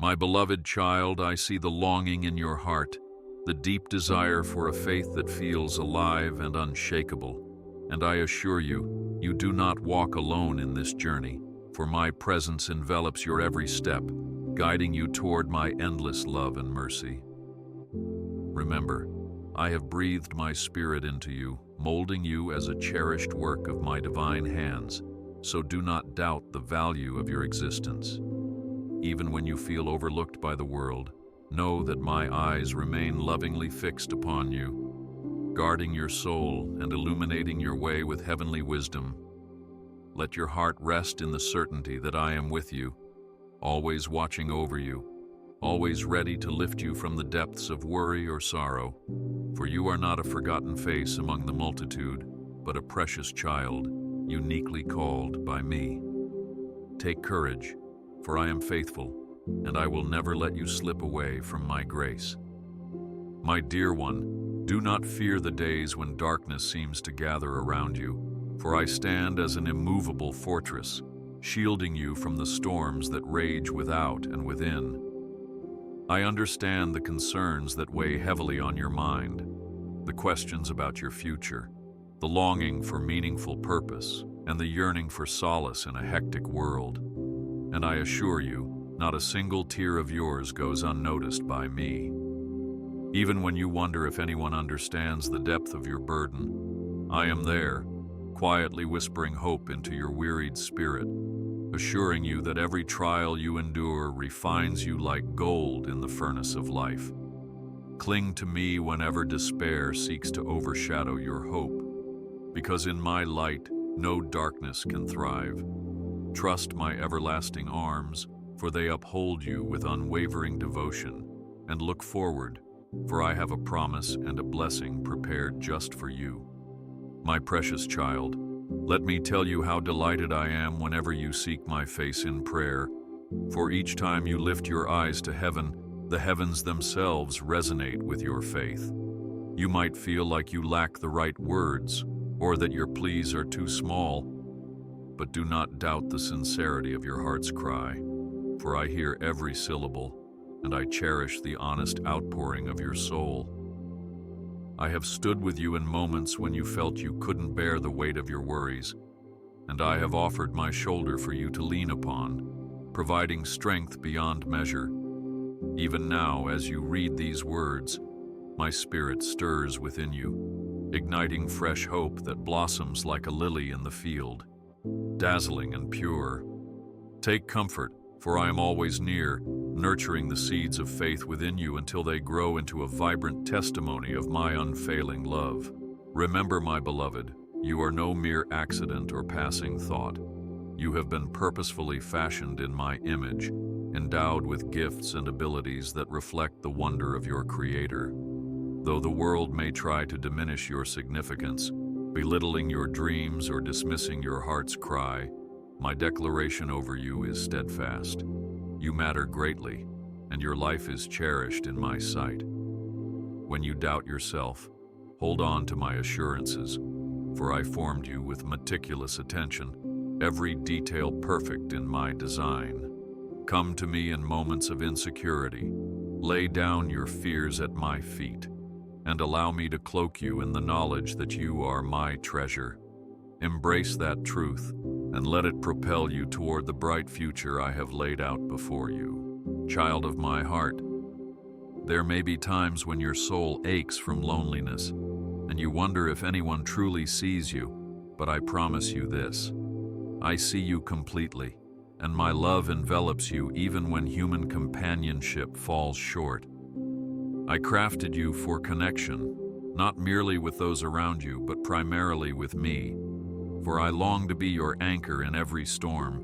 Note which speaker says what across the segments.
Speaker 1: My beloved child, I see the longing in your heart, the deep desire for a faith that feels alive and unshakable. And I assure you, you do not walk alone in this journey, for my presence envelops your every step, guiding you toward my endless love and mercy. Remember, I have breathed my spirit into you, molding you as a cherished work of my divine hands, so do not doubt the value of your existence. Even when you feel overlooked by the world, know that my eyes remain lovingly fixed upon you, guarding your soul and illuminating your way with heavenly wisdom. Let your heart rest in the certainty that I am with you, always watching over you, always ready to lift you from the depths of worry or sorrow. For you are not a forgotten face among the multitude, but a precious child, uniquely called by me. Take courage, for I am faithful, and I will never let you slip away from my grace. My dear one, do not fear the days when darkness seems to gather around you, for I stand as an immovable fortress, shielding you from the storms that rage without and within. I understand the concerns that weigh heavily on your mind, the questions about your future, the longing for meaningful purpose, and the yearning for solace in a hectic world. And I assure you, not a single tear of yours goes unnoticed by me. Even when you wonder if anyone understands the depth of your burden, I am there, quietly whispering hope into your wearied spirit, assuring you that every trial you endure refines you like gold in the furnace of life. Cling to me whenever despair seeks to overshadow your hope, because in my light no darkness can thrive. Trust my everlasting arms, for they uphold you with unwavering devotion, and look forward, for I have a promise and a blessing prepared just for you. My precious child, let me tell you how delighted I am whenever you seek my face in prayer, for each time you lift your eyes to heaven, the heavens themselves resonate with your faith. You might feel like you lack the right words, or that your pleas are too small, but do not doubt the sincerity of your heart's cry, for I hear every syllable, and I cherish the honest outpouring of your soul. I have stood with you in moments when you felt you couldn't bear the weight of your worries, and I have offered my shoulder for you to lean upon, providing strength beyond measure. Even now, as you read these words, my spirit stirs within you, igniting fresh hope that blossoms like a lily in the field, dazzling and pure. Take comfort, for I am always near, nurturing the seeds of faith within you until they grow into a vibrant testimony of my unfailing love. Remember, my beloved, you are no mere accident or passing thought. You have been purposefully fashioned in my image, endowed with gifts and abilities that reflect the wonder of your Creator. Though the world may try to diminish your significance, belittling your dreams or dismissing your heart's cry, my declaration over you is steadfast. You matter greatly, and your life is cherished in my sight. When you doubt yourself, hold on to my assurances, for I formed you with meticulous attention, every detail perfect in my design. Come to me in moments of insecurity, lay down your fears at my feet, and allow me to cloak you in the knowledge that you are my treasure. Embrace that truth, and let it propel you toward the bright future I have laid out before you. Child of my heart, there may be times when your soul aches from loneliness, and you wonder if anyone truly sees you, but I promise you this: I see you completely, and my love envelops you even when human companionship falls short. I crafted you for connection, not merely with those around you, but primarily with me. For I long to be your anchor in every storm,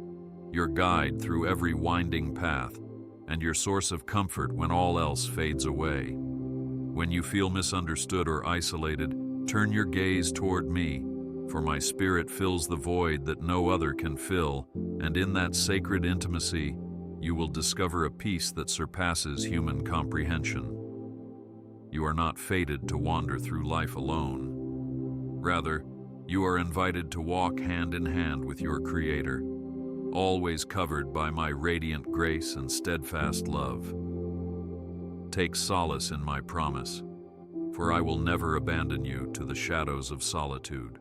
Speaker 1: your guide through every winding path, and your source of comfort when all else fades away. When you feel misunderstood or isolated, turn your gaze toward me, for my spirit fills the void that no other can fill, and in that sacred intimacy, you will discover a peace that surpasses human comprehension. You are not fated to wander through life alone. Rather, you are invited to walk hand in hand with your Creator, always covered by my radiant grace and steadfast love. Take solace in my promise, for I will never abandon you to the shadows of solitude.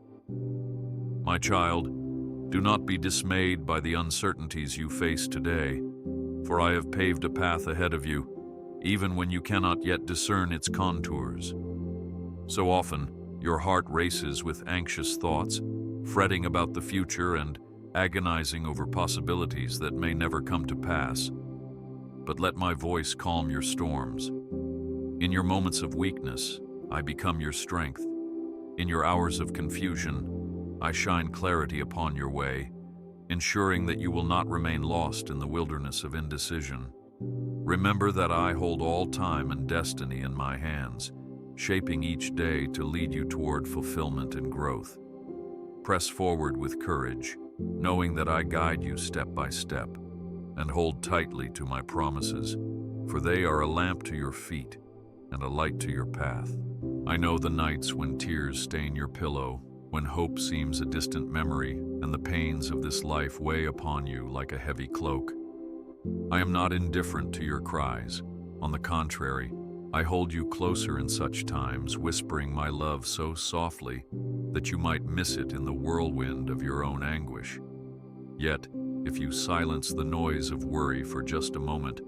Speaker 1: My child, do not be dismayed by the uncertainties you face today, for I have paved a path ahead of you, even when you cannot yet discern its contours. So often, your heart races with anxious thoughts, fretting about the future and agonizing over possibilities that may never come to pass. But let my voice calm your storms. In your moments of weakness, I become your strength. In your hours of confusion, I shine clarity upon your way, ensuring that you will not remain lost in the wilderness of indecision. Remember that I hold all time and destiny in my hands, shaping each day to lead you toward fulfillment and growth. Press forward with courage, knowing that I guide you step by step, and hold tightly to my promises, for they are a lamp to your feet and a light to your path. I know the nights when tears stain your pillow, when hope seems a distant memory, and the pains of this life weigh upon you like a heavy cloak. I am not indifferent to your cries. On the contrary, I hold you closer in such times, whispering my love so softly that you might miss it in the whirlwind of your own anguish. Yet, if you silence the noise of worry for just a moment,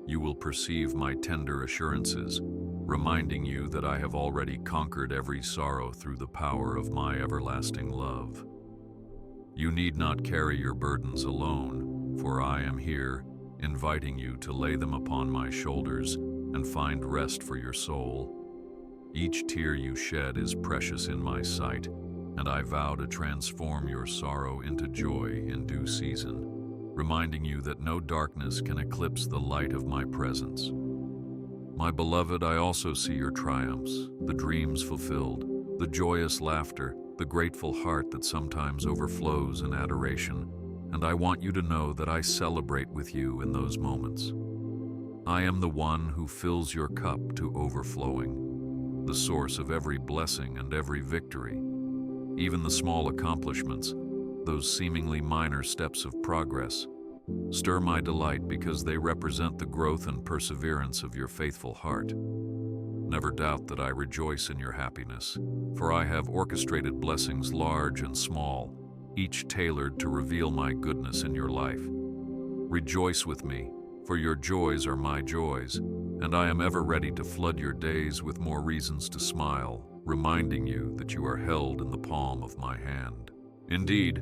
Speaker 1: you will perceive my tender assurances, reminding you that I have already conquered every sorrow through the power of my everlasting love. You need not carry your burdens alone, for I am here, inviting you to lay them upon my shoulders and find rest for your soul. Each tear you shed is precious in my sight, and I vow to transform your sorrow into joy in due season, reminding you that no darkness can eclipse the light of my presence. My beloved, I also see your triumphs, the dreams fulfilled, the joyous laughter, the grateful heart that sometimes overflows in adoration, and I want you to know that I celebrate with you in those moments. I am the one who fills your cup to overflowing, the source of every blessing and every victory. Even the small accomplishments, those seemingly minor steps of progress, stir my delight because they represent the growth and perseverance of your faithful heart. Never doubt that I rejoice in your happiness, for I have orchestrated blessings large and small, each tailored to reveal my goodness in your life. Rejoice with me, for your joys are my joys, and I am ever ready to flood your days with more reasons to smile, reminding you that you are held in the palm of my hand. Indeed,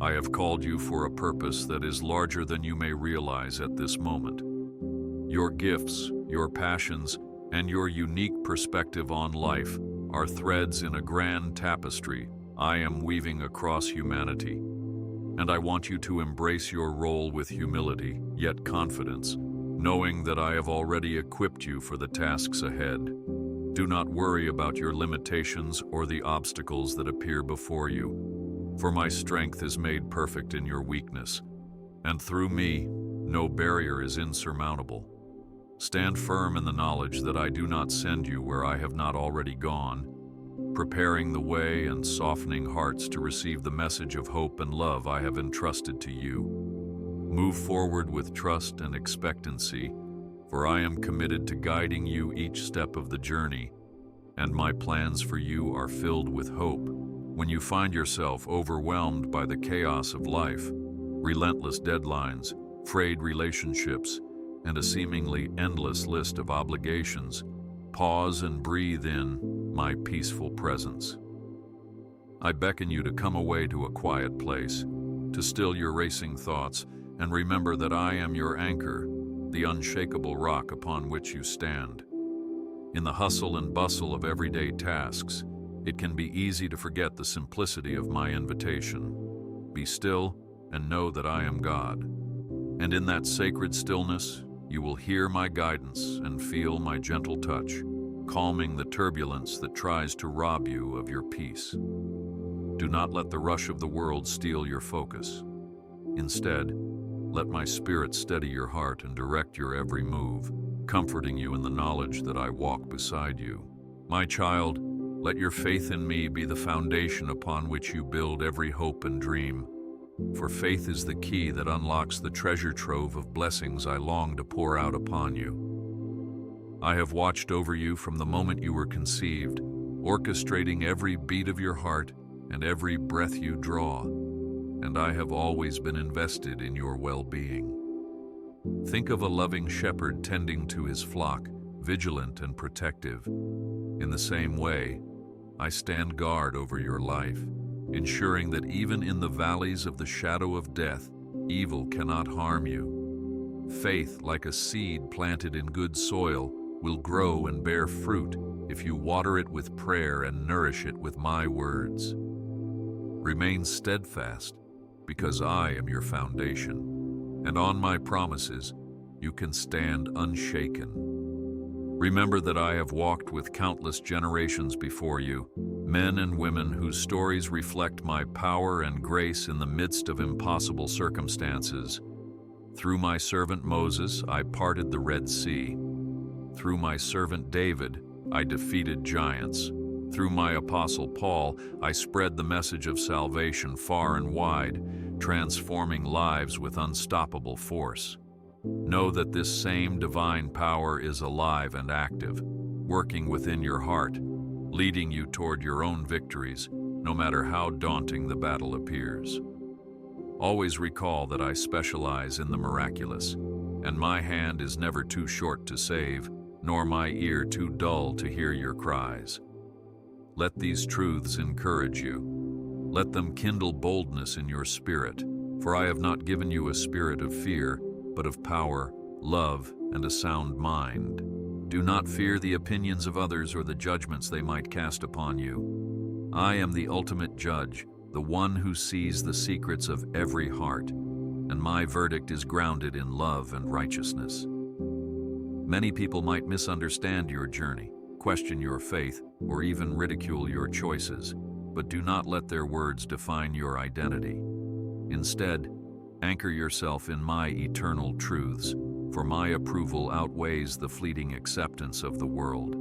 Speaker 1: I have called you for a purpose that is larger than you may realize at this moment. Your gifts, your passions, and your unique perspective on life are threads in a grand tapestry I am weaving across humanity. And I want you to embrace your role with humility, yet confidence, knowing that I have already equipped you for the tasks ahead. Do not worry about your limitations or the obstacles that appear before you, for my strength is made perfect in your weakness, and through me, no barrier is insurmountable. Stand firm in the knowledge that I do not send you where I have not already gone, preparing the way and softening hearts to receive the message of hope and love I have entrusted to you. Move forward with trust and expectancy, for I am committed to guiding you each step of the journey, and my plans for you are filled with hope. When you find yourself overwhelmed by the chaos of life, relentless deadlines, frayed relationships, and a seemingly endless list of obligations, pause and breathe in my peaceful presence. I beckon you to come away to a quiet place, to still your racing thoughts, and remember that I am your anchor, the unshakable rock upon which you stand. In the hustle and bustle of everyday tasks, it can be easy to forget the simplicity of my invitation. Be still and know that I am God. And in that sacred stillness, you will hear my guidance and feel my gentle touch, calming the turbulence that tries to rob you of your peace. Do not let the rush of the world steal your focus. Instead, let my spirit steady your heart and direct your every move, comforting you in the knowledge that I walk beside you. My child, let your faith in me be the foundation upon which you build every hope and dream. for faith is the key that unlocks the treasure trove of blessings I long to pour out upon you. I have watched over you from the moment you were conceived, orchestrating every beat of your heart and every breath you draw, and I have always been invested in your well-being. Think of a loving shepherd tending to his flock, vigilant and protective. In the same way, I stand guard over your life, ensuring that even in the valleys of the shadow of death, evil cannot harm you. Faith, like a seed planted in good soil, will grow and bear fruit if you water it with prayer and nourish it with my words. Remain steadfast, because I am your foundation, and on my promises you can stand unshaken. Remember that I have walked with countless generations before you, men and women whose stories reflect my power and grace in the midst of impossible circumstances. Through my servant Moses, I parted the Red Sea. Through my servant David, I defeated giants. Through my apostle Paul, I spread the message of salvation far and wide, transforming lives with unstoppable force. Know that this same divine power is alive and active, working within your heart, leading you toward your own victories, no matter how daunting the battle appears. Always recall that I specialize in the miraculous, and my hand is never too short to save, nor my ear too dull to hear your cries. Let these truths encourage you. Let them kindle boldness in your spirit, for I have not given you a spirit of fear, but of power, love, and a sound mind. Do not fear the opinions of others or the judgments they might cast upon you. I am the ultimate judge, the one who sees the secrets of every heart, and my verdict is grounded in love and righteousness. Many people might misunderstand your journey, question your faith, or even ridicule your choices, but do not let their words define your identity. Instead, anchor yourself in my eternal truths, for my approval outweighs the fleeting acceptance of the world.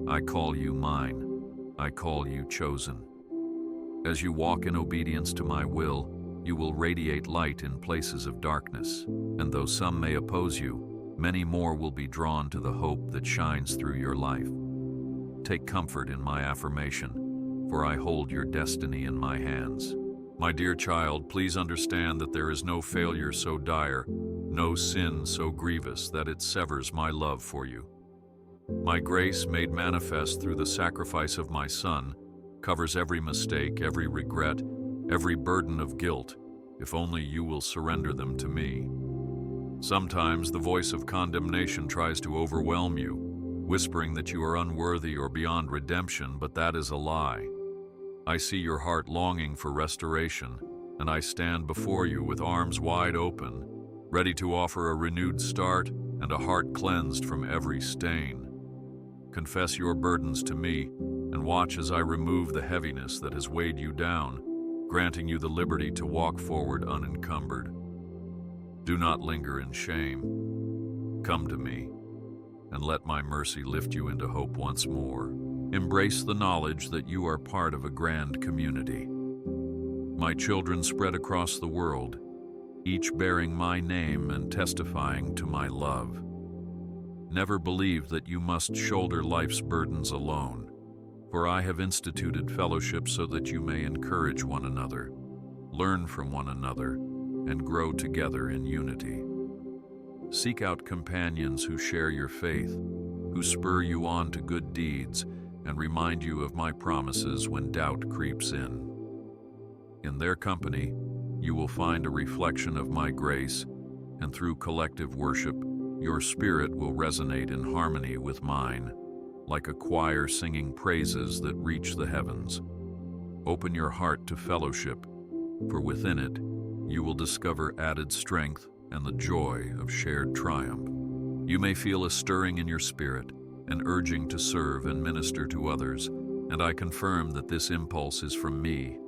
Speaker 1: I call you mine. I call you chosen. As you walk in obedience to my will, you will radiate light in places of darkness, and though some may oppose you, many more will be drawn to the hope that shines through your life. Take comfort in my affirmation, for I hold your destiny in my hands. My dear child, please understand that there is no failure so dire, no sin so grievous that it severs my love for you. My grace, made manifest through the sacrifice of my Son, covers every mistake, every regret, every burden of guilt, if only you will surrender them to me. Sometimes the voice of condemnation tries to overwhelm you, whispering that you are unworthy or beyond redemption, but that is a lie. I see your heart longing for restoration, and I stand before you with arms wide open, ready to offer a renewed start and a heart cleansed from every stain. Confess your burdens to me, and watch as I remove the heaviness that has weighed you down, granting you the liberty to walk forward unencumbered. Do not linger in shame. Come to me, and let my mercy lift you into hope once more. Embrace the knowledge that you are part of a grand community. My children spread across the world, each bearing my name and testifying to my love. Never believe that you must shoulder life's burdens alone, for I have instituted fellowship so that you may encourage one another, learn from one another, and grow together in unity. Seek out companions who share your faith, who spur you on to good deeds, and remind you of my promises when doubt creeps in. In their company, you will find a reflection of my grace, and through collective worship, your spirit will resonate in harmony with mine, like a choir singing praises that reach the heavens. Open your heart to fellowship, for within it, you will discover added strength and the joy of shared triumph. You may feel a stirring in your spirit, an urging to serve and minister to others, and I confirm that this impulse is from me.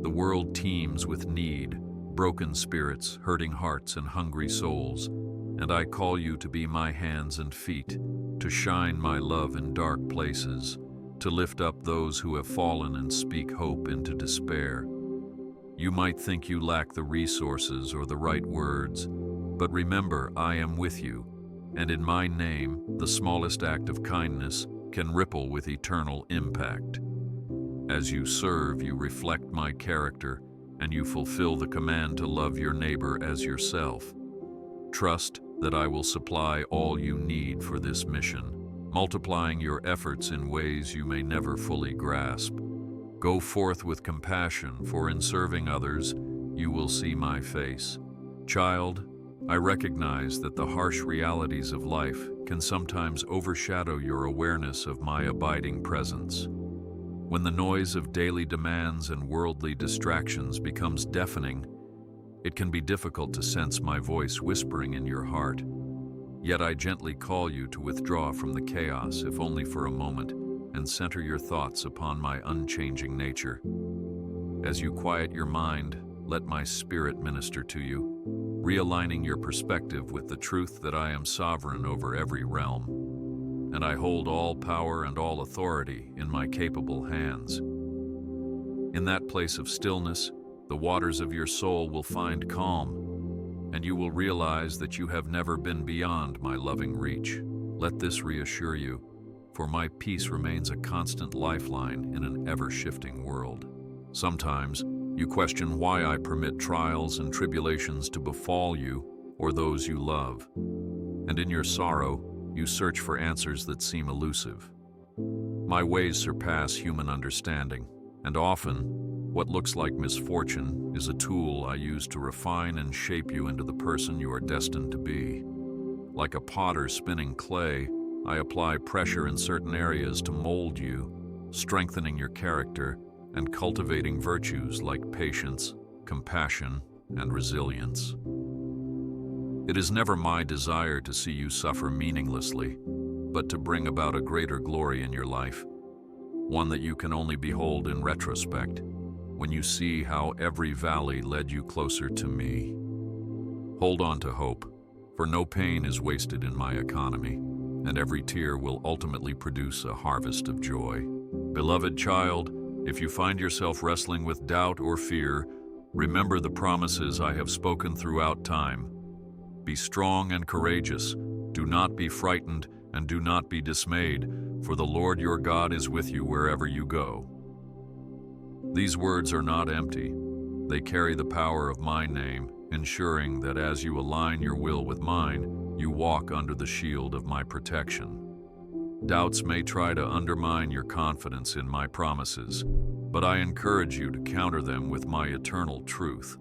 Speaker 1: The world teems with need, broken spirits, hurting hearts, and hungry souls, and I call you to be my hands and feet, to shine my love in dark places, to lift up those who have fallen and speak hope into despair. You might think you lack the resources or the right words, but remember, I am with you, and in my name, the smallest act of kindness can ripple with eternal impact. As you serve, you reflect my character, and you fulfill the command to love your neighbor as yourself. Trust that I will supply all you need for this mission, multiplying your efforts in ways you may never fully grasp. Go forth with compassion, for in serving others, you will see my face. Child, I recognize that the harsh realities of life can sometimes overshadow your awareness of my abiding presence. When the noise of daily demands and worldly distractions becomes deafening, it can be difficult to sense my voice whispering in your heart. Yet I gently call you to withdraw from the chaos, if only for a moment, and center your thoughts upon my unchanging nature. As you quiet your mind, let my spirit minister to you, realigning your perspective with the truth that I am sovereign over every realm, and I hold all power and all authority in my capable hands. In that place of stillness, the waters of your soul will find calm, and you will realize that you have never been beyond my loving reach. Let this reassure you, for my peace remains a constant lifeline in an ever-shifting world. Sometimes, you question why I permit trials and tribulations to befall you or those you love. And in your sorrow, you search for answers that seem elusive. My ways surpass human understanding, and often, what looks like misfortune is a tool I use to refine and shape you into the person you are destined to be. Like a potter spinning clay, I apply pressure in certain areas to mold you, strengthening your character and cultivating virtues like patience, compassion, and resilience. It is never my desire to see you suffer meaninglessly, but to bring about a greater glory in your life, one that you can only behold in retrospect, when you see how every valley led you closer to me. Hold on to hope, for no pain is wasted in my economy, and every tear will ultimately produce a harvest of joy. Beloved child, if you find yourself wrestling with doubt or fear, remember the promises I have spoken throughout time. Be strong and courageous. Do not be frightened, and do not be dismayed, for the Lord your God is with you wherever you go. These words are not empty. They carry the power of my name, ensuring that as you align your will with mine, you walk under the shield of my protection. Doubts may try to undermine your confidence in my promises, but I encourage you to counter them with my eternal truth.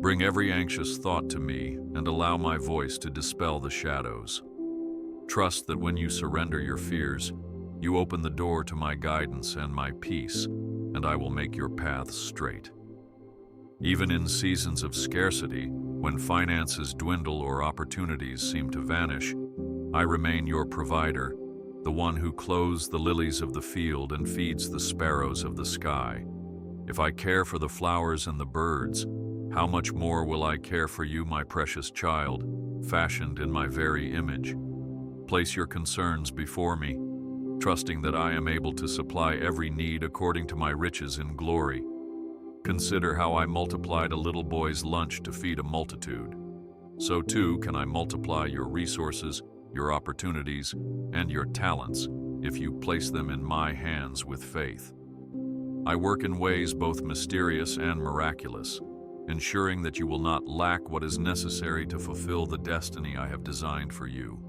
Speaker 1: Bring every anxious thought to me and allow my voice to dispel the shadows. Trust that when you surrender your fears, you open the door to my guidance and my peace, and I will make your paths straight. Even in seasons of scarcity, when finances dwindle or opportunities seem to vanish, I remain your provider, the one who clothes the lilies of the field and feeds the sparrows of the sky. If I care for the flowers and the birds, how much more will I care for you, my precious child, fashioned in my very image? Place your concerns before me, trusting that I am able to supply every need according to my riches in glory. Consider how I multiplied a little boy's lunch to feed a multitude. So too can I multiply your resources, your opportunities, and your talents if you place them in my hands with faith. I work in ways both mysterious and miraculous, ensuring that you will not lack what is necessary to fulfill the destiny I have designed for you.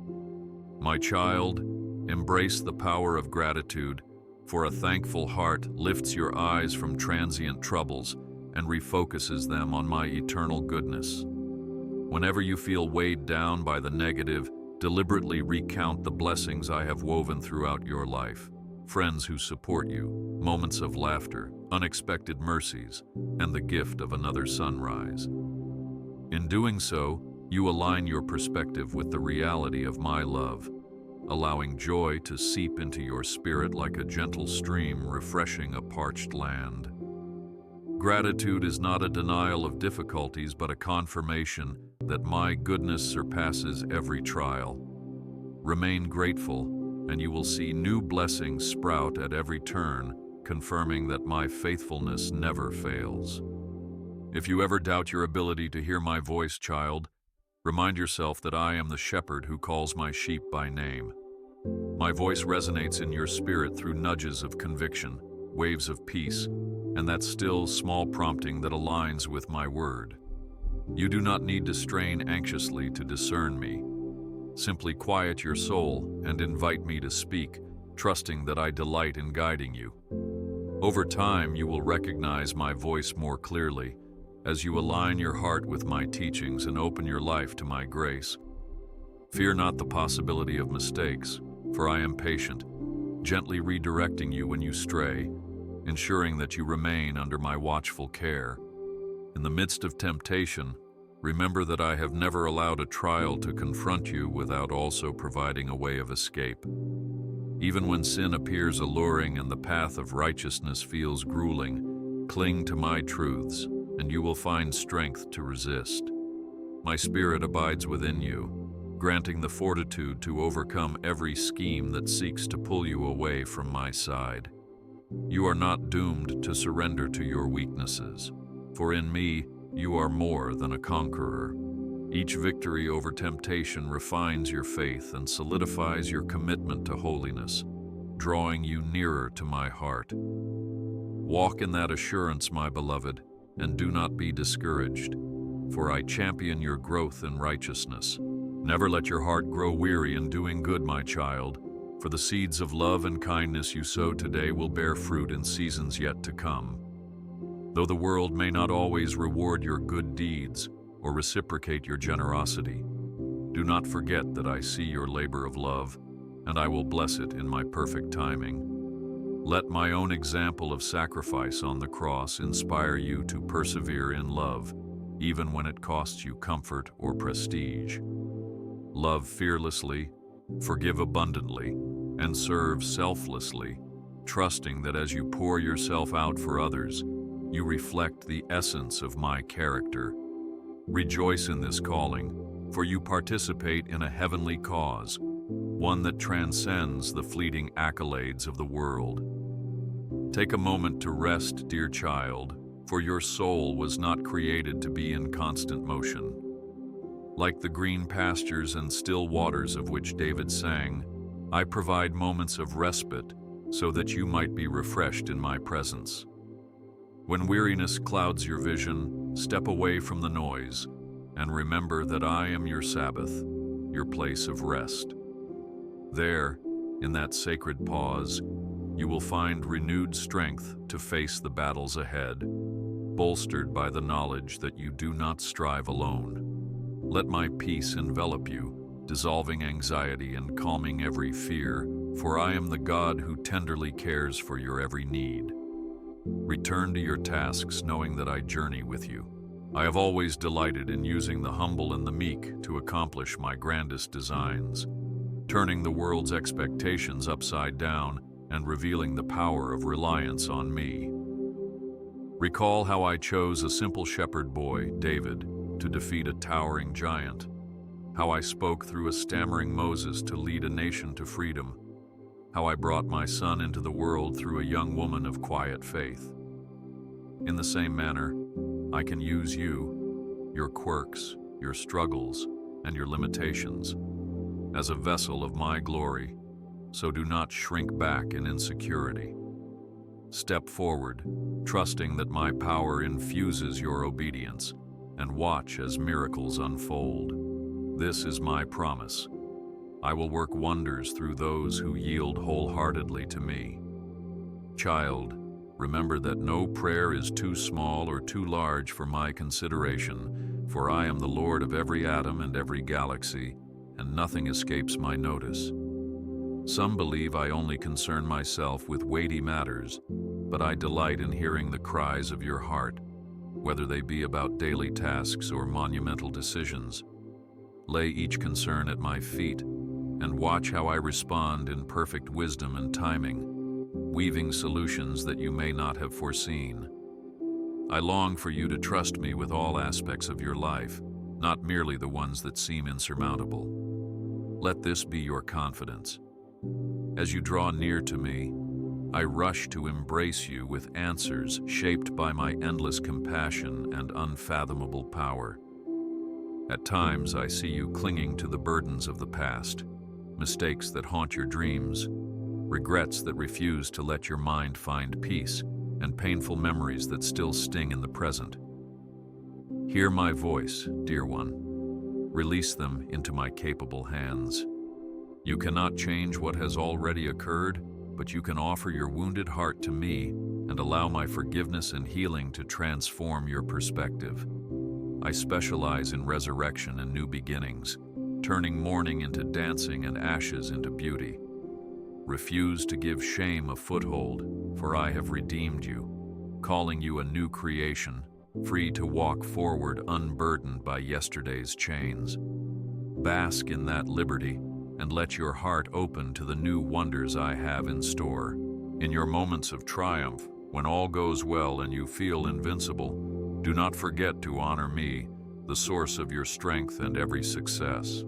Speaker 1: My child, embrace the power of gratitude, for a thankful heart lifts your eyes from transient troubles and refocuses them on my eternal goodness. Whenever you feel weighed down by the negative, deliberately recount the blessings I have woven throughout your life. Friends who support you, moments of laughter, unexpected mercies, and the gift of another sunrise. In doing so, you align your perspective with the reality of my love, allowing joy to seep into your spirit like a gentle stream refreshing a parched land. Gratitude is not a denial of difficulties, but a confirmation that my goodness surpasses every trial. Remain grateful, and you will see new blessings sprout at every turn, confirming that my faithfulness never fails. If you ever doubt your ability to hear my voice, child, remind yourself that I am the shepherd who calls my sheep by name. My voice resonates in your spirit through nudges of conviction, waves of peace, and that still, small prompting that aligns with my word. You do not need to strain anxiously to discern me. Simply quiet your soul and invite me to speak, trusting that I delight in guiding you. Over time, you will recognize my voice more clearly as you align your heart with my teachings and open your life to my grace. Fear not the possibility of mistakes, for I am patient, gently redirecting you when you stray, ensuring that you remain under my watchful care. In the midst of temptation, remember that I have never allowed a trial to confront you without also providing a way of escape. Even when sin appears alluring and the path of righteousness feels grueling, cling to my truths, and you will find strength to resist. My spirit abides within you, granting the fortitude to overcome every scheme that seeks to pull you away from my side. You are not doomed to surrender to your weaknesses, for in me you are more than a conqueror. Each victory over temptation refines your faith and solidifies your commitment to holiness, drawing you nearer to my heart. Walk in that assurance, my beloved, and do not be discouraged, for I champion your growth in righteousness. Never let your heart grow weary in doing good, my child, for the seeds of love and kindness you sow today will bear fruit in seasons yet to come. Though the world may not always reward your good deeds or reciprocate your generosity, do not forget that I see your labor of love, and I will bless it in my perfect timing. Let my own example of sacrifice on the cross inspire you to persevere in love, even when it costs you comfort or prestige. Love fearlessly, forgive abundantly, and serve selflessly, trusting that as you pour yourself out for others, you reflect the essence of my character. Rejoice in this calling, for you participate in a heavenly cause, one that transcends the fleeting accolades of the world. Take a moment to rest, dear child, for your soul was not created to be in constant motion. Like the green pastures and still waters of which David sang, I provide moments of respite so that you might be refreshed in my presence. When weariness clouds your vision, step away from the noise and remember that I am your Sabbath, your place of rest. There, in that sacred pause, you will find renewed strength to face the battles ahead, bolstered by the knowledge that you do not strive alone. Let my peace envelop you, dissolving anxiety and calming every fear, for I am the God who tenderly cares for your every need. Return to your tasks knowing that I journey with you. I have always delighted in using the humble and the meek to accomplish my grandest designs, turning the world's expectations upside down and revealing the power of reliance on me. Recall how I chose a simple shepherd boy, David, to defeat a towering giant, how I spoke through a stammering Moses to lead a nation to freedom, how I brought my son into the world through a young woman of quiet faith. In the same manner, I can use you, your quirks, your struggles, and your limitations as a vessel of my glory, so do not shrink back in insecurity. Step forward, trusting that my power infuses your obedience, and watch as miracles unfold. This is my promise. I will work wonders through those who yield wholeheartedly to me. Child, remember that no prayer is too small or too large for my consideration, for I am the Lord of every atom and every galaxy, and nothing escapes my notice. Some believe I only concern myself with weighty matters, but I delight in hearing the cries of your heart, whether they be about daily tasks or monumental decisions. Lay each concern at my feet, and watch how I respond in perfect wisdom and timing, weaving solutions that you may not have foreseen. I long for you to trust me with all aspects of your life, not merely the ones that seem insurmountable. Let this be your confidence. As you draw near to me, I rush to embrace you with answers shaped by my endless compassion and unfathomable power. At times, I see you clinging to the burdens of the past, mistakes that haunt your dreams, regrets that refuse to let your mind find peace, and painful memories that still sting in the present. Hear my voice, dear one. Release them into my capable hands. You cannot change what has already occurred, but you can offer your wounded heart to me and allow my forgiveness and healing to transform your perspective. I specialize in resurrection and new beginnings, turning mourning into dancing and ashes into beauty. Refuse to give shame a foothold, for I have redeemed you, calling you a new creation, free to walk forward unburdened by yesterday's chains. Bask in that liberty and let your heart open to the new wonders I have in store. In your moments of triumph, when all goes well and you feel invincible, do not forget to honor me, the source of your strength and every success.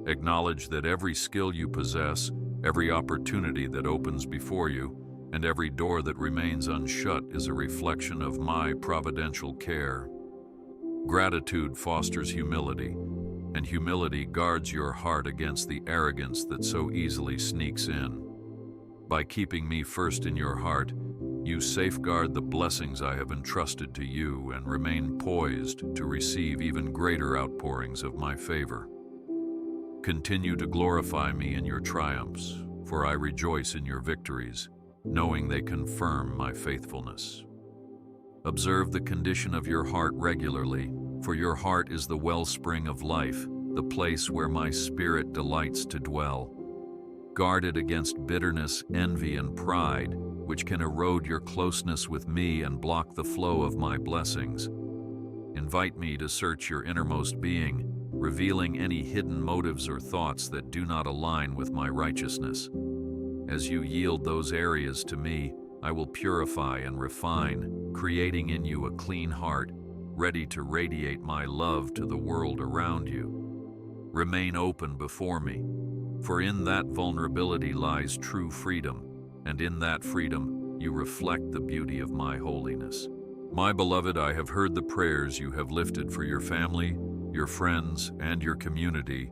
Speaker 1: Acknowledge that every skill you possess, every opportunity that opens before you, and every door that remains unshut is a reflection of my providential care. Gratitude fosters humility, and humility guards your heart against the arrogance that so easily sneaks in. By keeping me first in your heart, you safeguard the blessings I have entrusted to you and remain poised to receive even greater outpourings of my favor. Continue to glorify me in your triumphs, for I rejoice in your victories, knowing they confirm my faithfulness. Observe the condition of your heart regularly, for your heart is the wellspring of life, the place where my spirit delights to dwell. Guard it against bitterness, envy, and pride, which can erode your closeness with me and block the flow of my blessings. Invite me to search your innermost being, revealing any hidden motives or thoughts that do not align with my righteousness. As you yield those areas to me, I will purify and refine, creating in you a clean heart, ready to radiate my love to the world around you. Remain open before me, for in that vulnerability lies true freedom, and in that freedom you reflect the beauty of my holiness. My beloved, I have heard the prayers you have lifted for your family, your friends, and your community,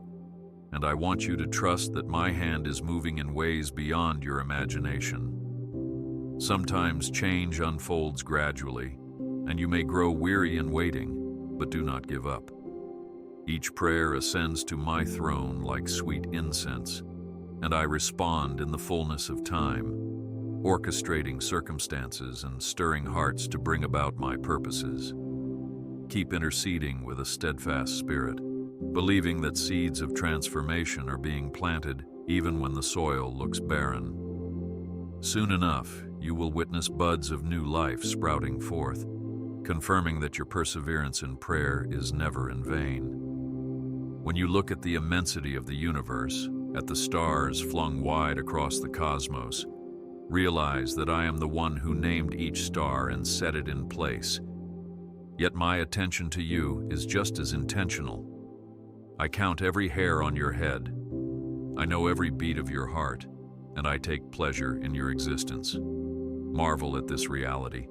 Speaker 1: and I want you to trust that my hand is moving in ways beyond your imagination. Sometimes change unfolds gradually, and you may grow weary in waiting, but do not give up. Each prayer ascends to my throne like sweet incense, and I respond in the fullness of time, orchestrating circumstances and stirring hearts to bring about my purposes. Keep interceding with a steadfast spirit, believing that seeds of transformation are being planted even when the soil looks barren. Soon enough, you will witness buds of new life sprouting forth, confirming that your perseverance in prayer is never in vain. When you look at the immensity of the universe, at the stars flung wide across the cosmos, realize that I am the one who named each star and set it in place. Yet my attention to you is just as intentional. I count every hair on your head. I know every beat of your heart, and I take pleasure in your existence. Marvel at this reality.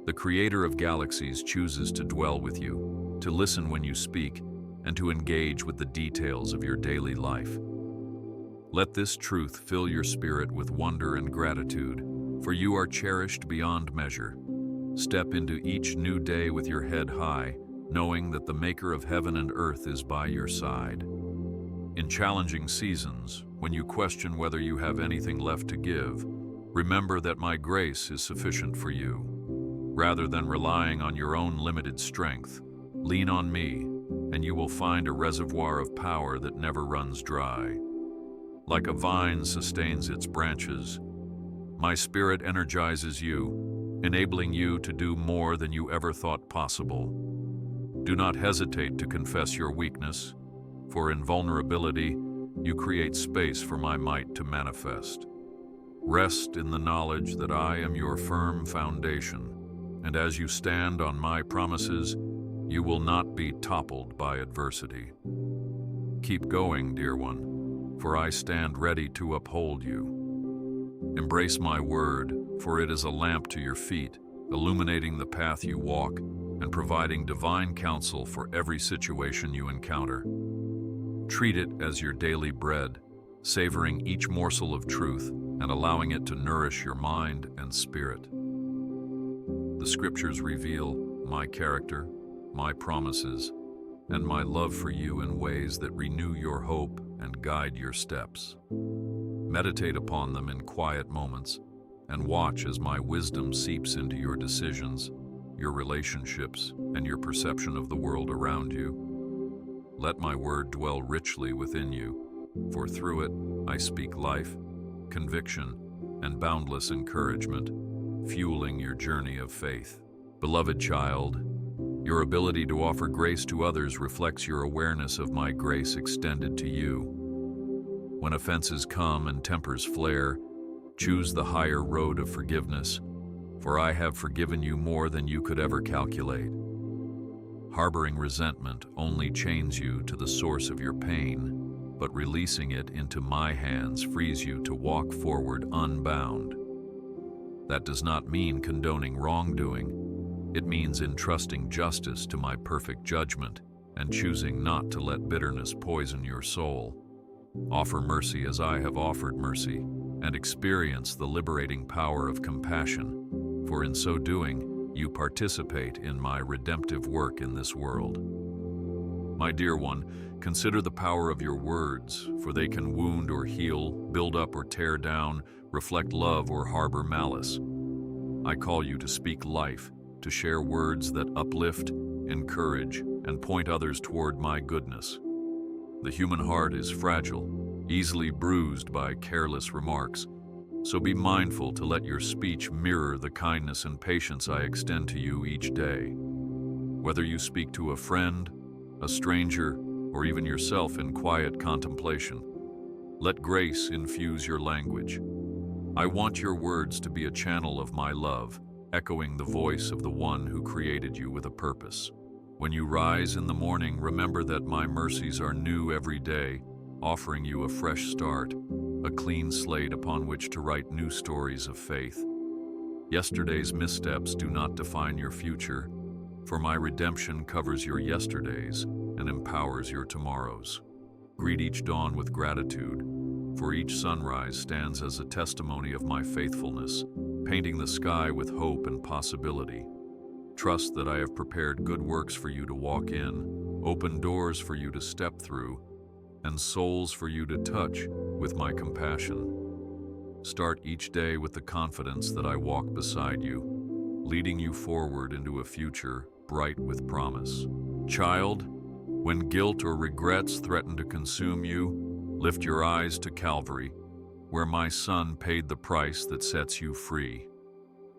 Speaker 1: The Creator of galaxies chooses to dwell with you, to listen when you speak, and to engage with the details of your daily life. Let this truth fill your spirit with wonder and gratitude, for you are cherished beyond measure. Step into each new day with your head high, knowing that the Maker of heaven and earth is by your side. In challenging seasons, when you question whether you have anything left to give, remember that my grace is sufficient for you. Rather than relying on your own limited strength, lean on me, and you will find a reservoir of power that never runs dry. Like a vine sustains its branches, my spirit energizes you, enabling you to do more than you ever thought possible. Do not hesitate to confess your weakness, for in vulnerability, you create space for my might to manifest. Rest in the knowledge that I am your firm foundation, and as you stand on my promises, you will not be toppled by adversity. Keep going, dear one, for I stand ready to uphold you. Embrace my word, for it is a lamp to your feet, illuminating the path you walk and providing divine counsel for every situation you encounter. Treat it as your daily bread, savoring each morsel of truth and allowing it to nourish your mind and spirit. The scriptures reveal my character, my promises, and my love for you in ways that renew your hope and guide your steps. Meditate upon them in quiet moments and watch as my wisdom seeps into your decisions, your relationships, and your perception of the world around you. Let my word dwell richly within you, for through it I speak life, conviction, and boundless encouragement, fueling your journey of faith. Beloved child, your ability to offer grace to others reflects your awareness of my grace extended to you. When offenses come and tempers flare, choose the higher road of forgiveness, for I have forgiven you more than you could ever calculate. Harboring resentment only chains you to the source of your pain, but releasing it into my hands frees you to walk forward unbound. That does not mean condoning wrongdoing. It means entrusting justice to my perfect judgment and choosing not to let bitterness poison your soul. Offer mercy as I have offered mercy, and experience the liberating power of compassion, for in so doing, you participate in my redemptive work in this world. My dear one, consider the power of your words, for they can wound or heal, build up or tear down, reflect love or harbor malice. I call you to speak life, to share words that uplift, encourage, and point others toward my goodness. The human heart is fragile, easily bruised by careless remarks, so be mindful to let your speech mirror the kindness and patience I extend to you each day. Whether you speak to a friend, a stranger, or even yourself in quiet contemplation, let grace infuse your language. I want your words to be a channel of my love, echoing the voice of the one who created you with a purpose. When you rise in the morning, remember that my mercies are new every day, offering you a fresh start, a clean slate upon which to write new stories of faith. Yesterday's missteps do not define your future, for my redemption covers your yesterdays and empowers your tomorrows. Greet each dawn with gratitude, for each sunrise stands as a testimony of my faithfulness, painting the sky with hope and possibility. Trust that I have prepared good works for you to walk in, open doors for you to step through, and souls for you to touch with my compassion. Start each day with the confidence that I walk beside you, leading you forward into a future bright with promise. Child, when guilt or regrets threaten to consume you, lift your eyes to Calvary, where my Son paid the price that sets you free.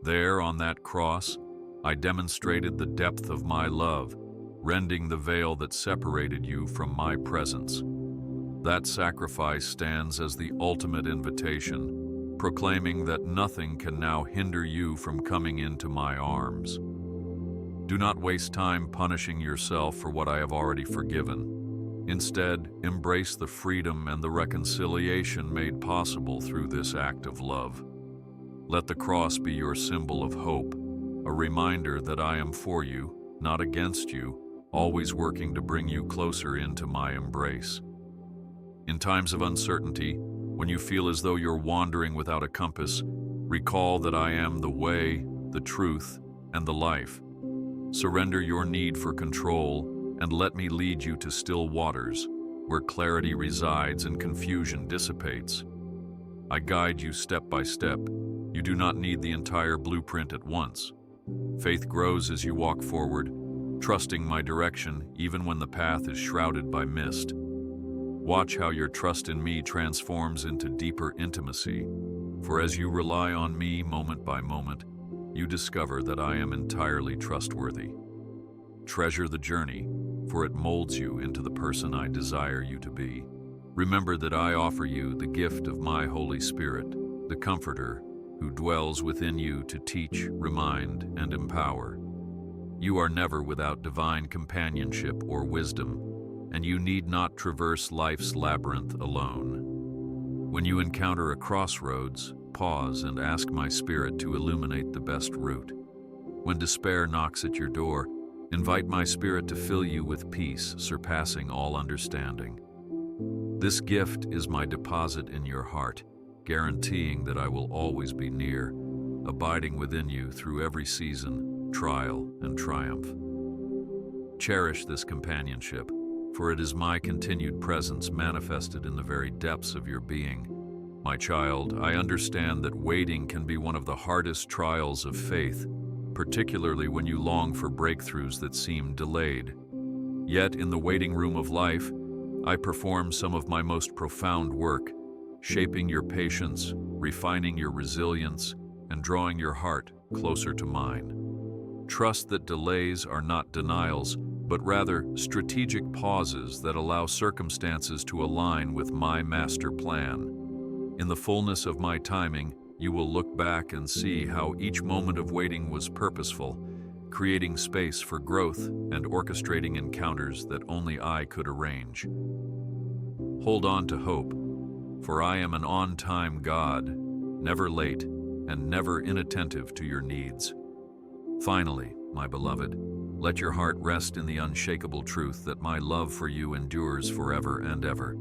Speaker 1: There, on that cross, I demonstrated the depth of my love, rending the veil that separated you from my presence. That sacrifice stands as the ultimate invitation, proclaiming that nothing can now hinder you from coming into my arms. Do not waste time punishing yourself for what I have already forgiven. Instead, embrace the freedom and the reconciliation made possible through this act of love. Let the cross be your symbol of hope, a reminder that I am for you, not against you, always working to bring you closer into my embrace. In times of uncertainty, when you feel as though you're wandering without a compass, recall that I am the way, the truth, and the life. Surrender your need for control and let me lead you to still waters, where clarity resides and confusion dissipates. I guide you step by step. You do not need the entire blueprint at once. Faith grows as you walk forward, trusting my direction even when the path is shrouded by mist. Watch how your trust in me transforms into deeper intimacy, for as you rely on me moment by moment, you discover that I am entirely trustworthy. Treasure the journey, for it molds you into the person I desire you to be. Remember that I offer you the gift of my Holy Spirit, the Comforter, who dwells within you to teach, remind, and empower. You are never without divine companionship or wisdom, and you need not traverse life's labyrinth alone. When you encounter a crossroads, pause and ask my spirit to illuminate the best route. When despair knocks at your door, invite my spirit to fill you with peace surpassing all understanding. This gift is my deposit in your heart, guaranteeing that I will always be near, abiding within you through every season, trial, and triumph. Cherish this companionship, for it is my continued presence manifested in the very depths of your being. My child, I understand that waiting can be one of the hardest trials of faith, particularly when you long for breakthroughs that seem delayed. Yet, in the waiting room of life, I perform some of my most profound work, shaping your patience, refining your resilience, and drawing your heart closer to mine. Trust that delays are not denials, but rather strategic pauses that allow circumstances to align with my master plan. In the fullness of my timing, you will look back and see how each moment of waiting was purposeful, creating space for growth and orchestrating encounters that only I could arrange. Hold on to hope, for I am an on-time God, never late and never inattentive to your needs. Finally, my beloved, let your heart rest in the unshakable truth that my love for you endures forever and ever.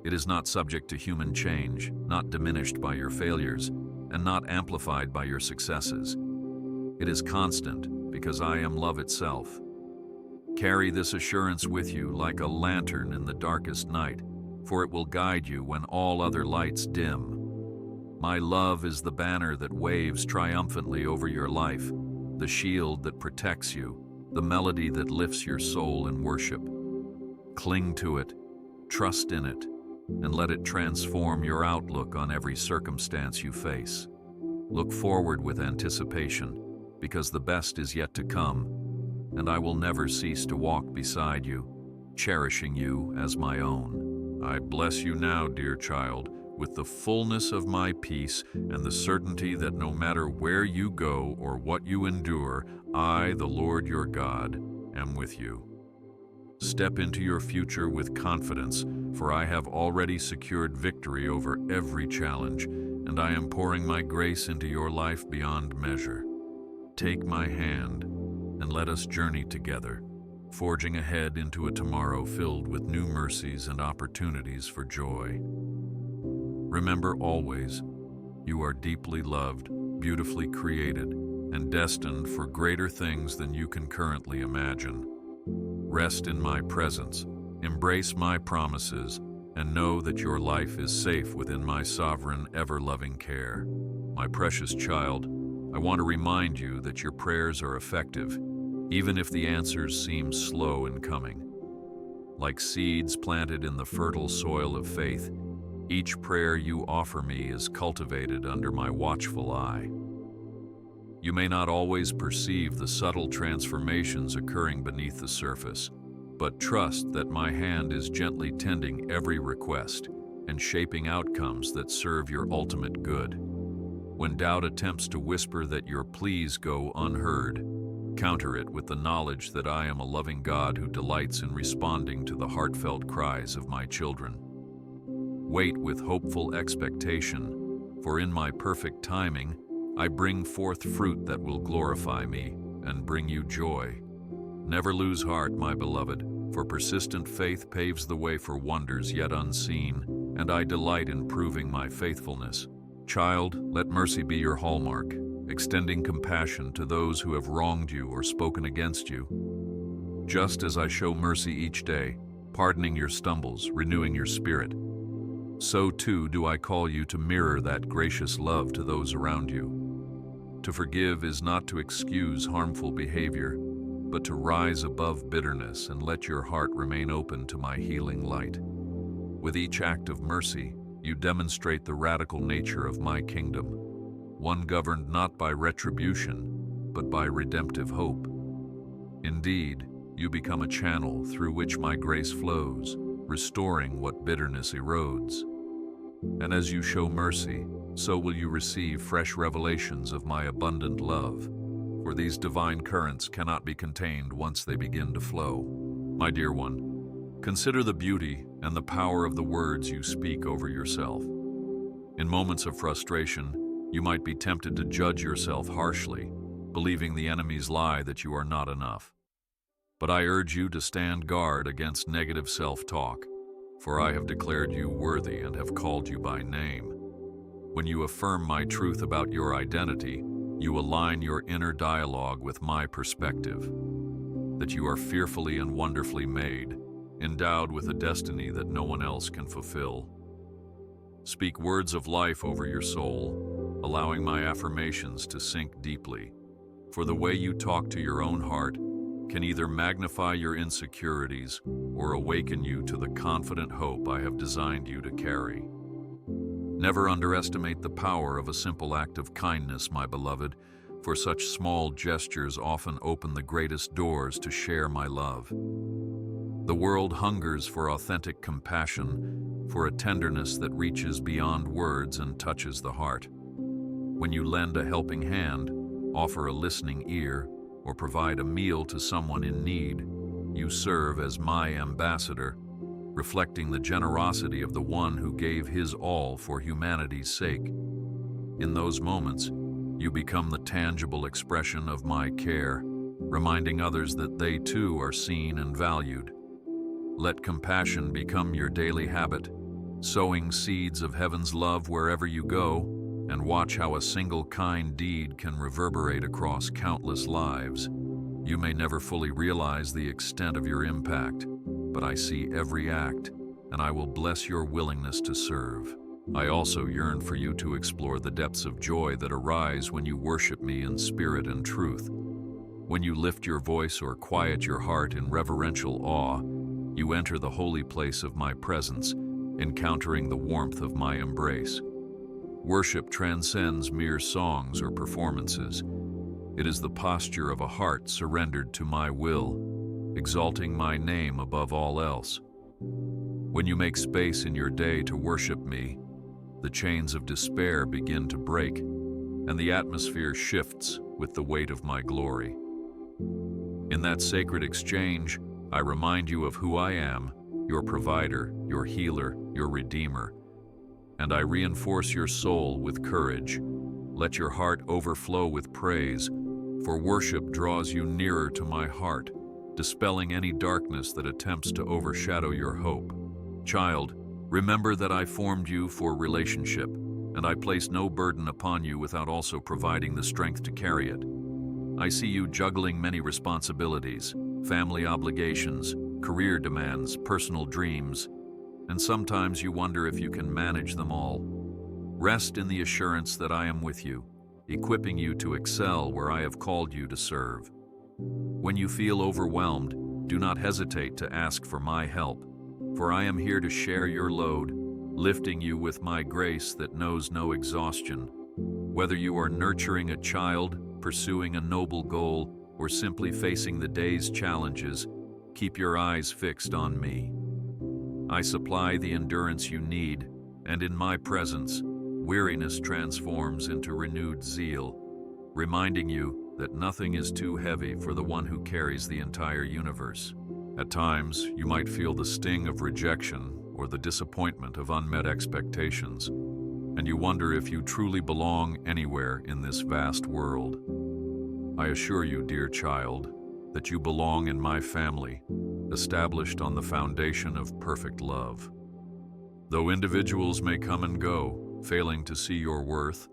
Speaker 1: It is not subject to human change, not diminished by your failures, and not amplified by your successes. It is constant because I am love itself. Carry this assurance with you like a lantern in the darkest night, for it will guide you when all other lights dim. My love is the banner that waves triumphantly over your life, the shield that protects you, the melody that lifts your soul in worship. Cling to it, trust in it, and let it transform your outlook on every circumstance you face. Look forward with anticipation, because the best is yet to come, and I will never cease to walk beside you, cherishing you as my own. I bless you now, dear child, with the fullness of my peace and the certainty that no matter where you go or what you endure, I, the Lord your God, am with you. Step into your future with confidence, for I have already secured victory over every challenge, and I am pouring my grace into your life beyond measure. Take my hand, and let us journey together, forging ahead into a tomorrow filled with new mercies and opportunities for joy. Remember always, you are deeply loved, beautifully created, and destined for greater things than you can currently imagine. Rest in my presence, embrace my promises, and know that your life is safe within my sovereign, ever-loving care. My precious child, I want to remind you that your prayers are effective, even if the answers seem slow in coming. Like seeds planted in the fertile soil of faith, each prayer you offer me is cultivated under my watchful eye. You may not always perceive the subtle transformations occurring beneath the surface, but trust that my hand is gently tending every request and shaping outcomes that serve your ultimate good. When doubt attempts to whisper that your pleas go unheard, counter it with the knowledge that I am a loving God who delights in responding to the heartfelt cries of my children. Wait with hopeful expectation, for in my perfect timing, I bring forth fruit that will glorify me and bring you joy. Never lose heart, my beloved, for persistent faith paves the way for wonders yet unseen, and I delight in proving my faithfulness. Child, let mercy be your hallmark, extending compassion to those who have wronged you or spoken against you. Just as I show mercy each day, pardoning your stumbles, renewing your spirit, so too do I call you to mirror that gracious love to those around you. To forgive is not to excuse harmful behavior, but to rise above bitterness and let your heart remain open to my healing light. With each act of mercy, you demonstrate the radical nature of my kingdom, one governed not by retribution, but by redemptive hope. Indeed, you become a channel through which my grace flows, restoring what bitterness erodes. And as you show mercy, so will you receive fresh revelations of my abundant love, for these divine currents cannot be contained once they begin to flow. My dear one, consider the beauty and the power of the words you speak over yourself. In moments of frustration, you might be tempted to judge yourself harshly, believing the enemy's lie that you are not enough. But I urge you to stand guard against negative self-talk, for I have declared you worthy and have called you by name. When you affirm my truth about your identity, you align your inner dialogue with my perspective, that you are fearfully and wonderfully made, endowed with a destiny that no one else can fulfill. Speak words of life over your soul, allowing my affirmations to sink deeply, for the way you talk to your own heart can either magnify your insecurities or awaken you to the confident hope I have designed you to carry. Never underestimate the power of a simple act of kindness, my beloved, for such small gestures often open the greatest doors to share my love. The world hungers for authentic compassion, for a tenderness that reaches beyond words and touches the heart. When you lend a helping hand, offer a listening ear, or provide a meal to someone in need, you serve as my ambassador, reflecting the generosity of the one who gave his all for humanity's sake. In those moments, you become the tangible expression of my care, reminding others that they too are seen and valued. Let compassion become your daily habit, sowing seeds of heaven's love wherever you go, and watch how a single kind deed can reverberate across countless lives. You may never fully realize the extent of your impact, but I see every act, and I will bless your willingness to serve. I also yearn for you to explore the depths of joy that arise when you worship me in spirit and truth. When you lift your voice or quiet your heart in reverential awe, you enter the holy place of my presence, encountering the warmth of my embrace. Worship transcends mere songs or performances. It is the posture of a heart surrendered to my will, exalting my name above all else. When you make space in your day to worship me, the chains of despair begin to break, and the atmosphere shifts with the weight of my glory. In that sacred exchange, I remind you of who I am, your provider, your healer, your redeemer, and I reinforce your soul with courage. Let your heart overflow with praise, for worship draws you nearer to my heart, dispelling any darkness that attempts to overshadow your hope. Child, remember that I formed you for relationship, and I place no burden upon you without also providing the strength to carry it. I see you juggling many responsibilities, family obligations, career demands, personal dreams, and sometimes you wonder if you can manage them all. Rest in the assurance that I am with you, equipping you to excel where I have called you to serve. When you feel overwhelmed, do not hesitate to ask for my help, for I am here to share your load, lifting you with my grace that knows no exhaustion. Whether you are nurturing a child, pursuing a noble goal, or simply facing the day's challenges, keep your eyes fixed on me. I supply the endurance you need, and in my presence, weariness transforms into renewed zeal, reminding you that nothing is too heavy for the one who carries the entire universe. At times, you might feel the sting of rejection or the disappointment of unmet expectations, and you wonder if you truly belong anywhere in this vast world. I assure you, dear child, that you belong in my family, established on the foundation of perfect love. Though individuals may come and go, failing to see your worth,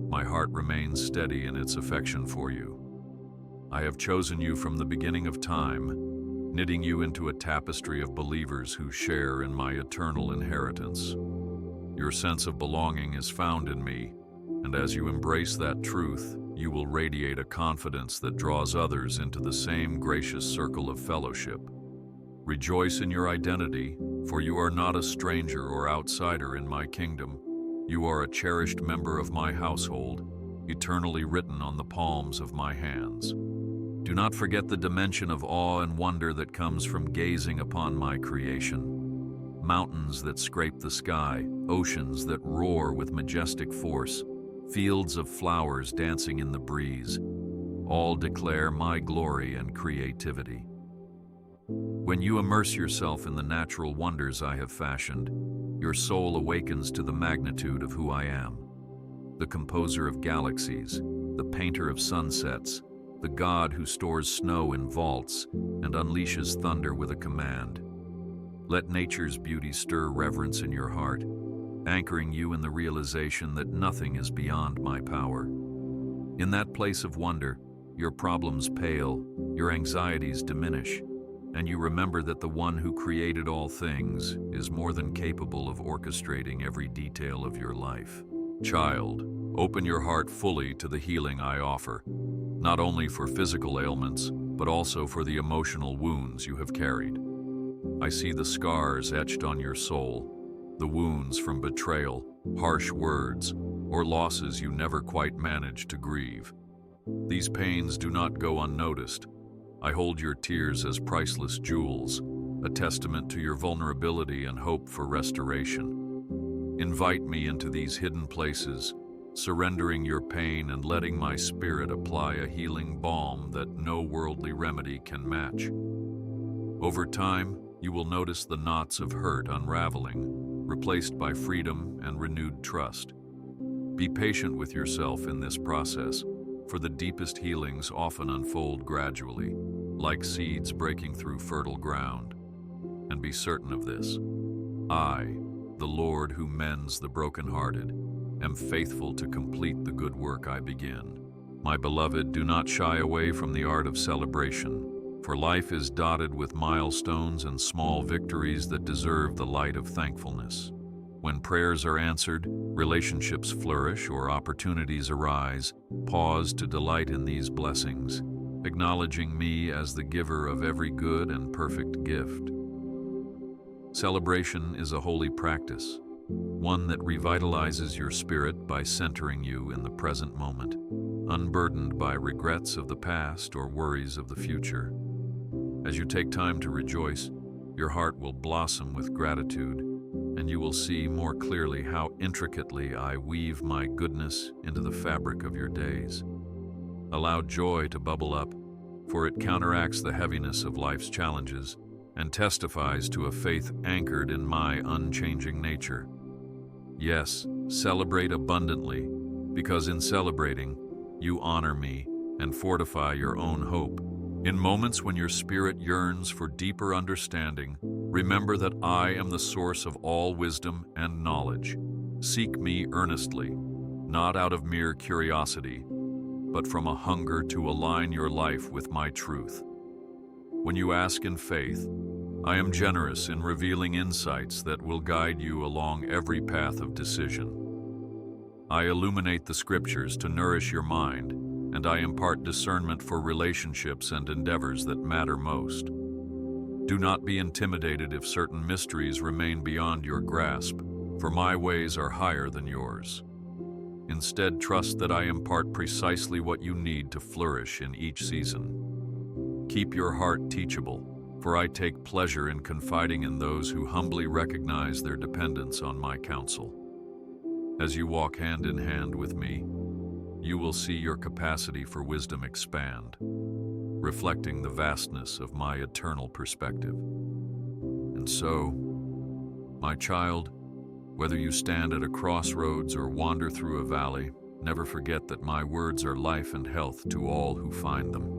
Speaker 1: my heart remains steady in its affection for you. I have chosen you from the beginning of time, knitting you into a tapestry of believers who share in my eternal inheritance. Your sense of belonging is found in me, and as you embrace that truth, you will radiate a confidence that draws others into the same gracious circle of fellowship. Rejoice in your identity, for you are not a stranger or outsider in my kingdom. You are a cherished member of my household, eternally written on the palms of my hands. Do not forget the dimension of awe and wonder that comes from gazing upon my creation. Mountains that scrape the sky, oceans that roar with majestic force, fields of flowers dancing in the breeze, all declare my glory and creativity. When you immerse yourself in the natural wonders I have fashioned, your soul awakens to the magnitude of who I am. The composer of galaxies, the painter of sunsets, the God who stores snow in vaults and unleashes thunder with a command. Let nature's beauty stir reverence in your heart, anchoring you in the realization that nothing is beyond my power. In that place of wonder, your problems pale, your anxieties diminish, and you remember that the one who created all things is more than capable of orchestrating every detail of your life. Child, open your heart fully to the healing I offer, not only for physical ailments, but also for the emotional wounds you have carried. I see the scars etched on your soul, the wounds from betrayal, harsh words, or losses you never quite managed to grieve. These pains do not go unnoticed. I hold your tears as priceless jewels, a testament to your vulnerability and hope for restoration. Invite me into these hidden places, surrendering your pain and letting my spirit apply a healing balm that no worldly remedy can match. Over time, you will notice the knots of hurt unraveling, replaced by freedom and renewed trust. Be patient with yourself in this process, for the deepest healings often unfold gradually, like seeds breaking through fertile ground. And be certain of this: I, the Lord who mends the brokenhearted, am faithful to complete the good work I begin. My beloved, do not shy away from the art of celebration, for life is dotted with milestones and small victories that deserve the light of thankfulness. When prayers are answered, relationships flourish, or opportunities arise, pause to delight in these blessings, acknowledging me as the giver of every good and perfect gift. Celebration is a holy practice, one that revitalizes your spirit by centering you in the present moment, unburdened by regrets of the past or worries of the future. As you take time to rejoice, your heart will blossom with gratitude, and you will see more clearly how intricately I weave my goodness into the fabric of your days. Allow joy to bubble up, for it counteracts the heaviness of life's challenges and testifies to a faith anchored in my unchanging nature. Yes, celebrate abundantly, because in celebrating, you honor me and fortify your own hope. In moments when your spirit yearns for deeper understanding, remember that I am the source of all wisdom and knowledge. Seek me earnestly, not out of mere curiosity, but from a hunger to align your life with my truth. When you ask in faith, I am generous in revealing insights that will guide you along every path of decision. I illuminate the scriptures to nourish your mind, and I impart discernment for relationships and endeavors that matter most. Do not be intimidated if certain mysteries remain beyond your grasp, for my ways are higher than yours. Instead, trust that I impart precisely what you need to flourish in each season. Keep your heart teachable, for I take pleasure in confiding in those who humbly recognize their dependence on my counsel. As you walk hand in hand with me, you will see your capacity for wisdom expand, reflecting the vastness of my eternal perspective. And so, my child, whether you stand at a crossroads or wander through a valley, never forget that my words are life and health to all who find them.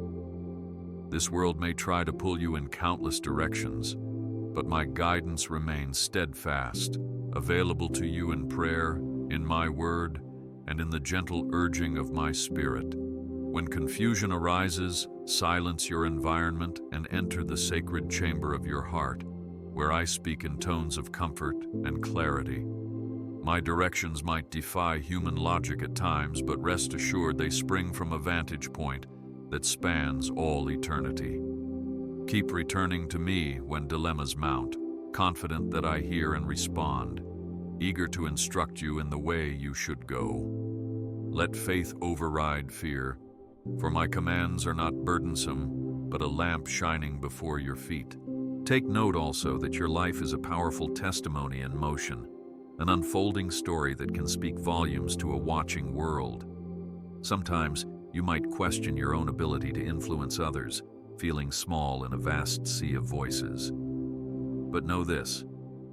Speaker 1: This world may try to pull you in countless directions, but my guidance remains steadfast, available to you in prayer, in my word, and in the gentle urging of my spirit. When confusion arises, silence your environment and enter the sacred chamber of your heart, where I speak in tones of comfort and clarity. My directions might defy human logic at times, but rest assured they spring from a vantage point that spans all eternity. Keep returning to me when dilemmas mount, confident that I hear and respond, eager to instruct you in the way you should go. Let faith override fear, for my commands are not burdensome, but a lamp shining before your feet. Take note also that your life is a powerful testimony in motion, an unfolding story that can speak volumes to a watching world. Sometimes you might question your own ability to influence others, feeling small in a vast sea of voices. But know this: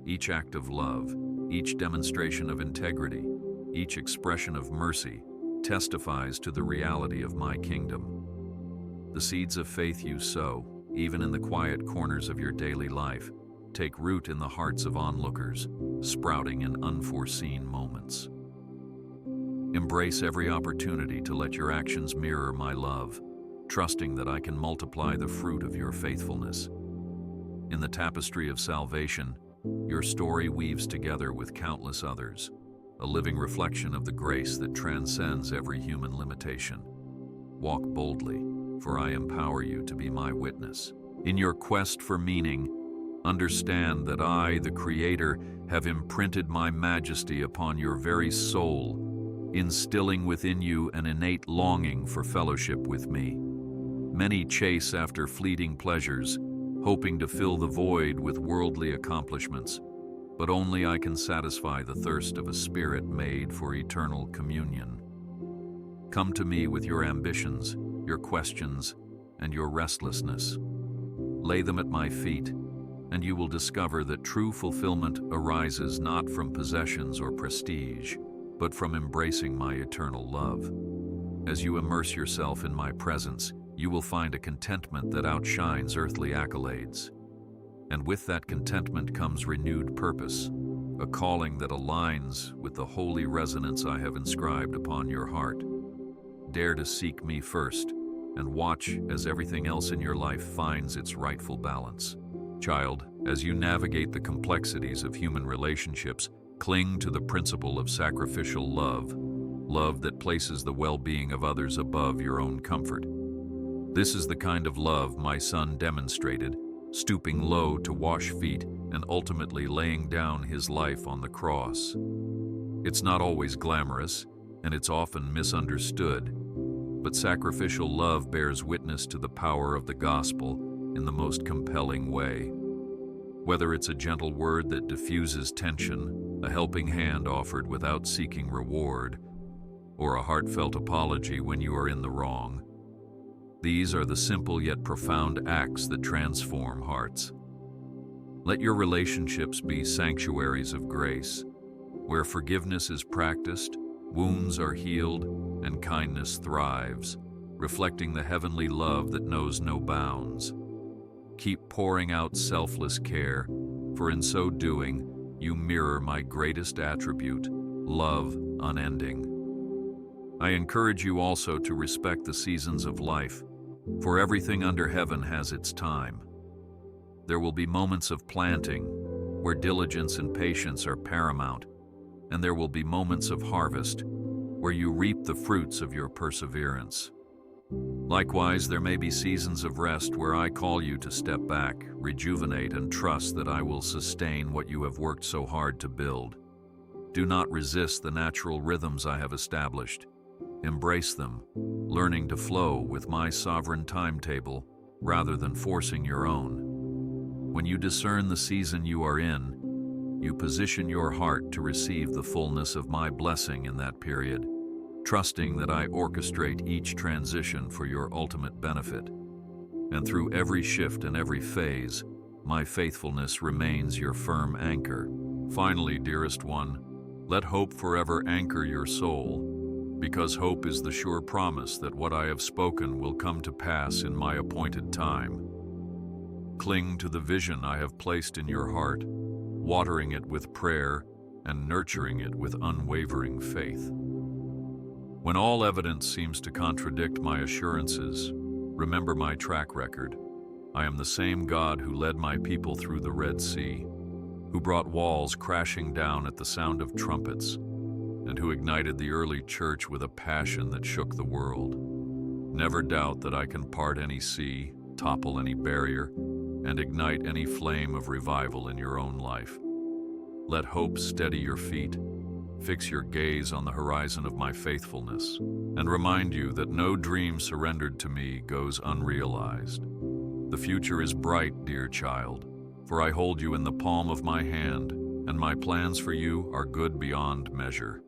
Speaker 1: each act of love, Each demonstration of integrity, each expression of mercy, testifies to the reality of my kingdom. The seeds of faith you sow, even in the quiet corners of your daily life, take root in the hearts of onlookers, sprouting in unforeseen moments. Embrace every opportunity to let your actions mirror my love, trusting that I can multiply the fruit of your faithfulness. In the tapestry of salvation, your story weaves together with countless others, a living reflection of the grace that transcends every human limitation. Walk boldly, for I empower you to be my witness. In your quest for meaning, understand that I, the Creator, have imprinted my majesty upon your very soul, instilling within you an innate longing for fellowship with me. Many chase after fleeting pleasures, hoping to fill the void with worldly accomplishments, but only I can satisfy the thirst of a spirit made for eternal communion. Come to me with your ambitions, your questions, and your restlessness. Lay them at my feet, and you will discover that true fulfillment arises not from possessions or prestige, but from embracing my eternal love. As you immerse yourself in my presence, you will find a contentment that outshines earthly accolades. And with that contentment comes renewed purpose, a calling that aligns with the holy resonance I have inscribed upon your heart. Dare to seek me first, and watch as everything else in your life finds its rightful balance. Child, as you navigate the complexities of human relationships, cling to the principle of sacrificial love, love that places the well-being of others above your own comfort. This is the kind of love my son demonstrated, stooping low to wash feet and ultimately laying down his life on the cross. It's not always glamorous, and it's often misunderstood, but sacrificial love bears witness to the power of the gospel in the most compelling way. Whether it's a gentle word that diffuses tension, a helping hand offered without seeking reward, or a heartfelt apology when you are in the wrong, these are the simple yet profound acts that transform hearts. Let your relationships be sanctuaries of grace, where forgiveness is practiced, wounds are healed, and kindness thrives, reflecting the heavenly love that knows no bounds. Keep pouring out selfless care, for in so doing, you mirror my greatest attribute, love unending. I encourage you also to respect the seasons of life, for everything under heaven has its time. There will be moments of planting, where diligence and patience are paramount, and there will be moments of harvest, where you reap the fruits of your perseverance. Likewise, there may be seasons of rest where I call you to step back, rejuvenate, and trust that I will sustain what you have worked so hard to build. Do not resist the natural rhythms I have established. Embrace them, learning to flow with my sovereign timetable rather than forcing your own. When you discern the season you are in, you position your heart to receive the fullness of my blessing in that period, trusting that I orchestrate each transition for your ultimate benefit. And through every shift and every phase, my faithfulness remains your firm anchor. Finally, dearest one, let hope forever anchor your soul, because hope is the sure promise that what I have spoken will come to pass in my appointed time. Cling to the vision I have placed in your heart, watering it with prayer and nurturing it with unwavering faith. When all evidence seems to contradict my assurances, remember my track record. I am the same God who led my people through the Red Sea, who brought walls crashing down at the sound of trumpets, and who ignited the early church with a passion that shook the world. Never doubt that I can part any sea, topple any barrier, and ignite any flame of revival in your own life. Let hope steady your feet, fix your gaze on the horizon of my faithfulness, and remind you that no dream surrendered to me goes unrealized. The future is bright, dear child, for I hold you in the palm of my hand, and my plans for you are good beyond measure.